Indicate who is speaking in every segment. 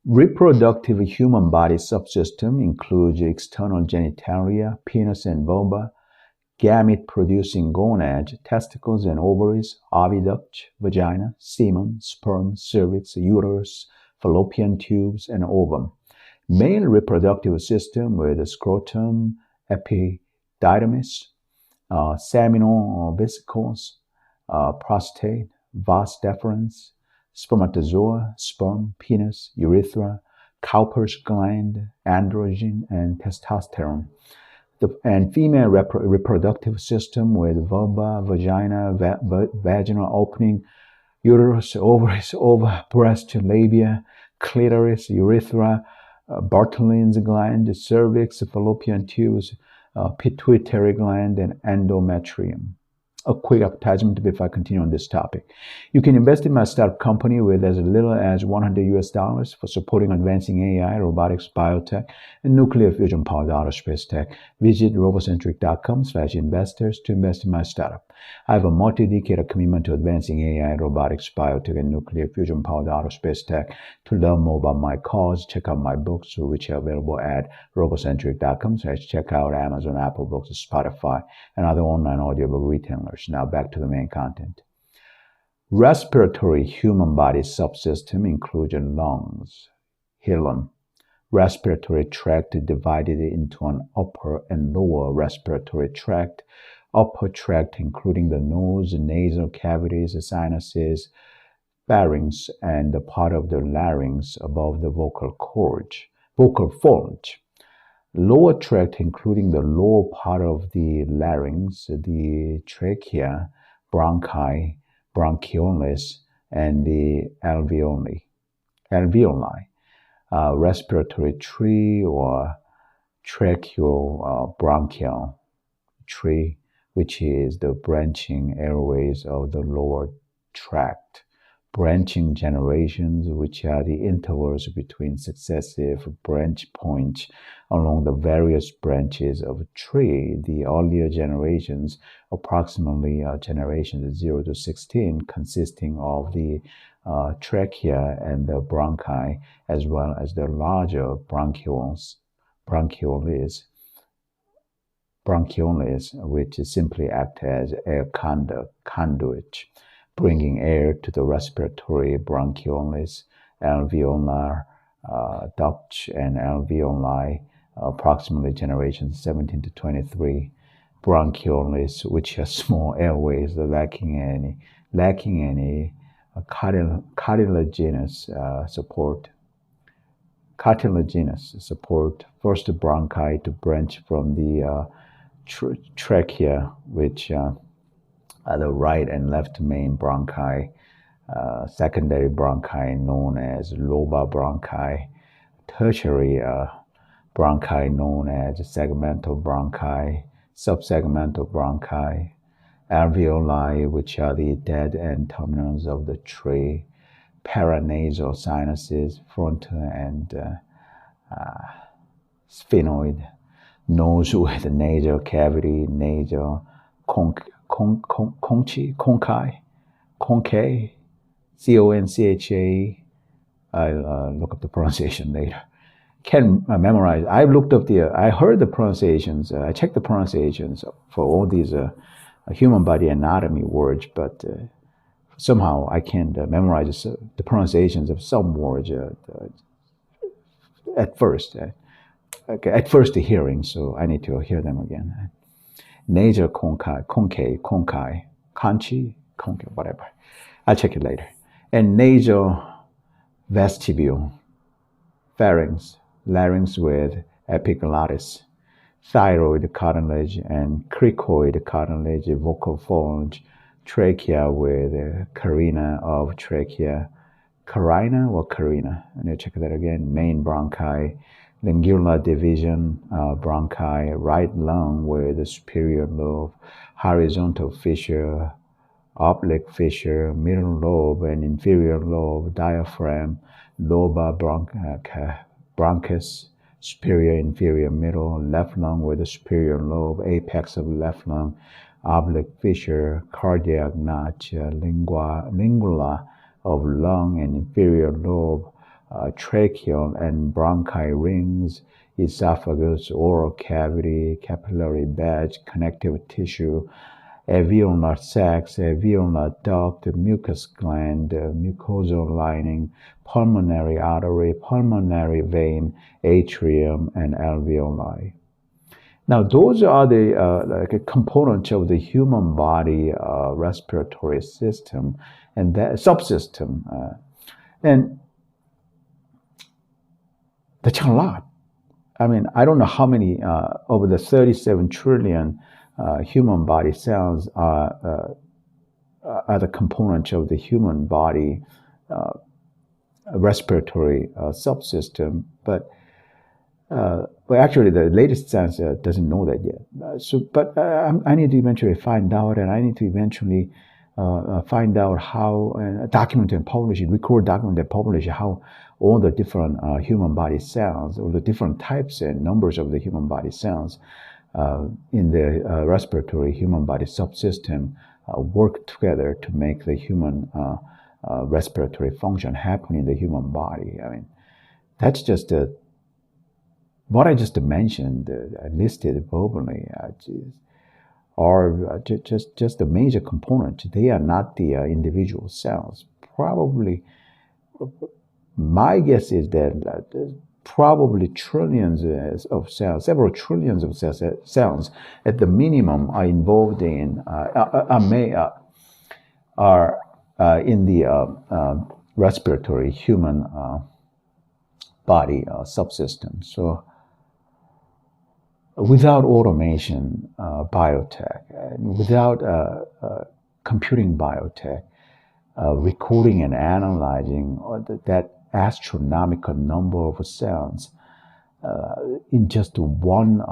Speaker 1: Reproductive human body subsystem includes external genitalia, penis and vulva, gamete-producing gonads, testicles and ovaries, oviduct, vagina, semen, sperm, cervix, uterus, fallopian tubes, and ovum. Male reproductive system with scrotum, epididymis, seminal vesicles, prostate, vas deferens, spermatozoa, sperm, penis, urethra, Cowper's gland, androgen, and testosterone. And female reproductive system with vulva, vagina, vaginal opening, uterus, ovaries, ova, breast, labia, clitoris, urethra, Bartholin's gland, cervix, fallopian tubes, pituitary gland, and endometrium. A quick advertisement before I continue on this topic. You can invest in my startup company with as little as $100 for supporting advancing AI, robotics, biotech, and nuclear fusion powered aerospace tech. Visit robocentric.com/investors to invest in my startup. I have a multi-decade commitment to advancing AI, robotics, biotech, and nuclear fusion powered aerospace tech. To learn more about my cause, check out my books, which are available at robocentric.com/check out Amazon, Apple Books, Spotify, and other online audiobook retailers. Now back to the main content. Respiratory human body subsystem includes lungs, hilum, respiratory tract divided into an upper and lower respiratory tract. Upper tract including the nose, nasal cavities, sinuses, pharynx, and the part of the larynx above the vocal folds. Lower tract including the lower part of the larynx, the trachea, bronchi, bronchioles, and the alveoli. Respiratory tree or tracheobronchial tree, which is the branching airways of the lower tract. Branching generations, which are the intervals between successive branch points along the various branches of a tree. The earlier generations, approximately generations 0 to 16, consisting of the trachea and the bronchi, as well as the larger bronchioles, which simply act as air conduit, bringing air to the respiratory bronchioles, alveolar ducts, and alveoli, approximately generations 17 to 23. Bronchioles, which are small airways lacking any cartilaginous support. First bronchi to branch from the trachea, which are the right and left main bronchi, secondary bronchi known as lobar bronchi, tertiary bronchi known as segmental bronchi, subsegmental bronchi, alveoli, which are the dead end terminals of the tree, paranasal sinuses, frontal and sphenoid, nose with nasal cavity, nasal conchae, C-O-N-C-H-A. I'll look up the pronunciation later. Can memorize. I heard the pronunciations. I checked the pronunciations for all these human body anatomy words, but somehow I can't memorize the pronunciations of some words at first. At first hearing, so I need to hear them again. Nasal conchae, whatever. I'll check it later. And nasal vestibule, pharynx, larynx with epiglottis, thyroid cartilage and cricoid cartilage, vocal folds, trachea with carina of trachea, carina or carina. I need to check that again. Main bronchi, lingular division, bronchi, right lung with the superior lobe, horizontal fissure, oblique fissure, middle lobe and inferior lobe, diaphragm, lobar bronchus, superior, inferior, middle, left lung with the superior lobe, apex of left lung, oblique fissure, cardiac notch, lingula of lung and inferior lobe, tracheal and bronchi rings, esophagus, oral cavity, capillary bed, connective tissue, alveolar sacs, alveolar duct, mucus gland, mucosal lining, pulmonary artery, pulmonary vein, atrium, and alveoli. Now, those are the like components of the human body respiratory system and that subsystem. And that's a lot. I mean, I don't know how many of the 37 trillion human body cells are the components of the human body respiratory subsystem. But actually, the latest science doesn't know that yet. But I need to eventually find out, and I need to eventually find out how, document and publish it, record, document and publish how all the different human body cells, or the different types and numbers of the human body cells in the respiratory human body subsystem work together to make the human respiratory function happen in the human body. I mean, that's just what I just mentioned, listed verbally, are just the major component. They are not the individual cells. Probably, my guess is that probably trillions of cells, several trillions of cells at the minimum are involved in, are in the respiratory human body subsystem. So without automation, biotech, and without computing biotech, recording and analyzing that astronomical number of cells in just one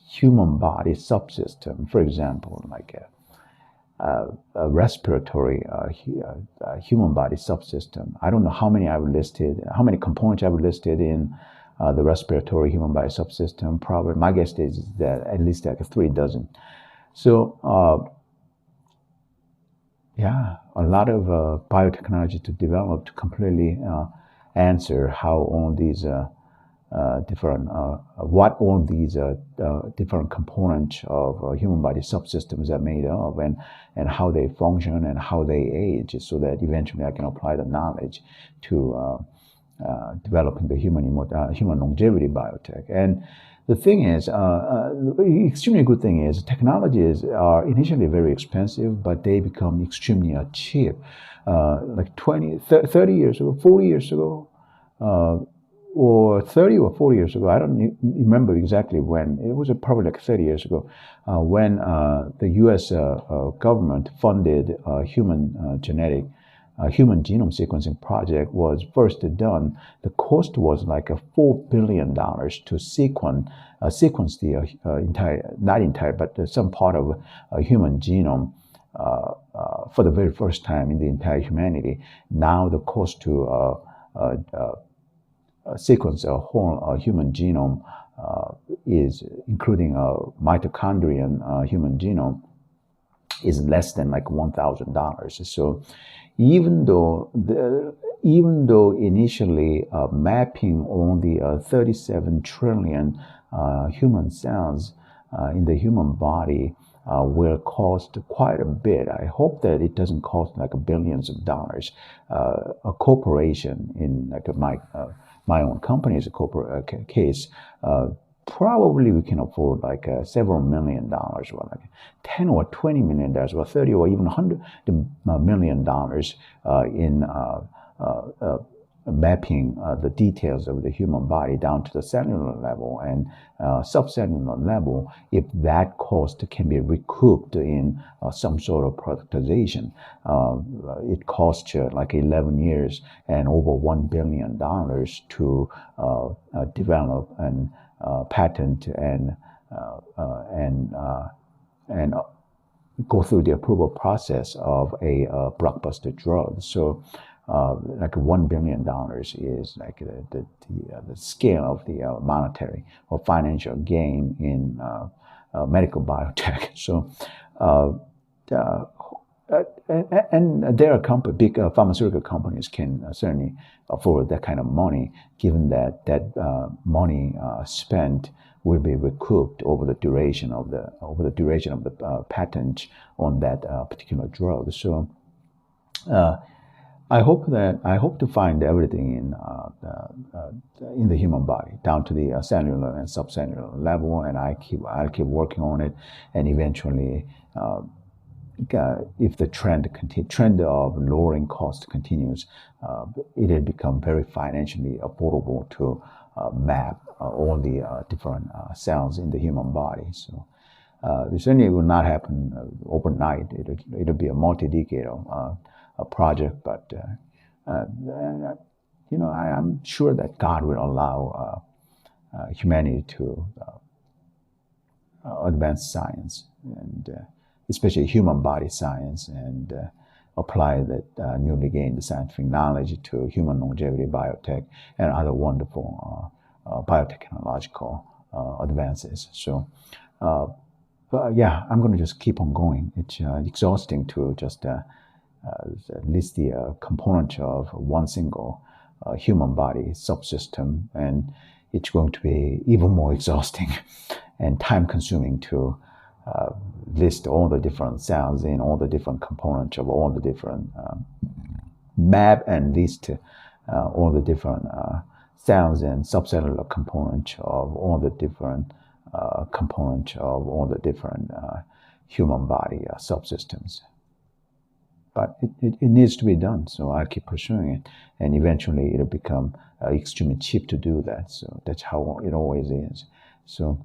Speaker 1: human body subsystem, for example, like a respiratory human body subsystem. I don't know how many I've listed, how many components I've listed in the respiratory human body subsystem. Probably my guess is that at least like 3 dozen. So yeah, a lot of biotechnology to develop to completely answer how all these different what all these different components of human body subsystems are made of, and how they function and how they age, so that eventually I can apply the knowledge to developing the human longevity biotech. And the thing is, the extremely good thing is, technologies are initially very expensive, but they become extremely cheap. Like 20, 30 years ago, 40 years ago, or 30 or 40 years ago, I don't remember exactly when. It was probably like 30 years ago, when the U.S. Government funded human genome sequencing project was first done. The cost was like $4 billion to sequence the not entire, but some part of a human genome for the very first time in the entire humanity. Now the cost to sequence a whole human genome is, including a mitochondrial human genome, is less than like $1,000. So even though initially mapping on the 37 trillion human cells in the human body will cost quite a bit. I hope that it doesn't cost like billions of dollars. A corporation, in like my own company's case, probably we can afford like several $1 million, or like 10 or 20 million dollars, or 30 or even $100 million in mapping the details of the human body down to the cellular level and subcellular level, if that cost can be recouped in some sort of productization. It costs like 11 years and over $1 billion to develop and patent and go through the approval process of a blockbuster drug. So like $1 billion is like the scale of the monetary or financial gain in medical biotech. So And there are big pharmaceutical companies can certainly afford that kind of money, given that money spent will be recouped over the duration of the patent on that particular drug. So I hope to find everything in the human body, down to the cellular and subcellular level, and I'll keep working on it, and eventually, if the trend of lowering cost continues, it'll become very financially affordable to map all the different cells in the human body. So. It certainly will not happen overnight. It'll be a multi-decade project, but I'm sure that God will allow humanity to advance science, and especially human body science, and apply that newly gained scientific knowledge to human longevity biotech and other wonderful biotechnological advances. So. But yeah, I'm going to just keep on going. It's exhausting to just list the component of one single human body subsystem, and it's going to be even more exhausting and time-consuming to list all the different cells in all the different components of all the different map and list all the different cells and subcellular components of all the different components of all the different human body subsystems. But it needs to be done, so I'll keep pursuing it, and eventually it'll become extremely cheap to do that. So that's how it always is. So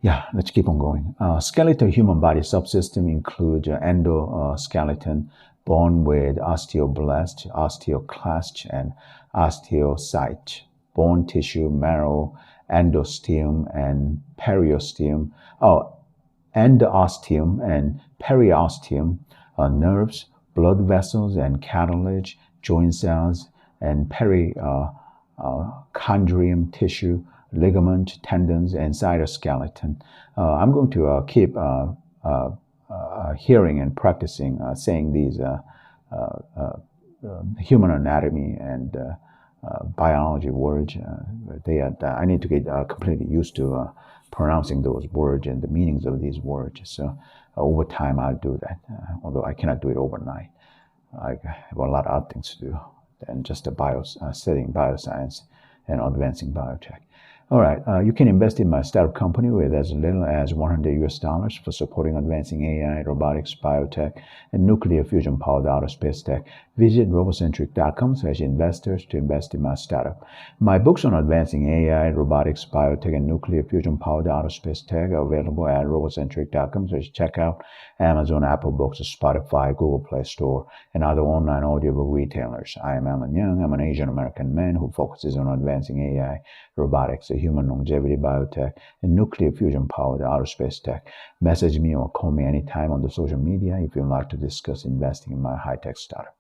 Speaker 1: yeah, let's keep on going. Skeletal human body subsystem include endoskeleton, bone with osteoblast, osteoclast, and osteocyte, bone tissue, marrow, endosteum and periosteum, endosteum and periosteum, nerves, blood vessels and cartilage, joint cells, and perichondrium tissue, ligament, tendons, and cytoskeleton. I'm going to keep hearing and practicing saying these human anatomy and biology words. I need to get completely used to pronouncing those words and the meanings of these words. So over time, I'll do that, although I cannot do it overnight. I have a lot of other things to do than just studying bioscience and advancing biotech. All right, you can invest in my startup company with as little as $100 for supporting advancing AI, robotics, biotech, and nuclear fusion powered outer space tech. Visit robocentric.com/investors to invest in my startup. My books on advancing AI, robotics, biotech, and nuclear fusion powered outer space tech are available at robocentric.com/check out Amazon, Apple Books, Spotify, Google Play Store, and other online audiobook retailers. I am Alan Young. I'm an Asian American man who focuses on advancing AI, robotics, human longevity biotech, and nuclear fusion powered outer space tech. Message me or call me anytime on the social media if you'd like to discuss investing in my high-tech startup.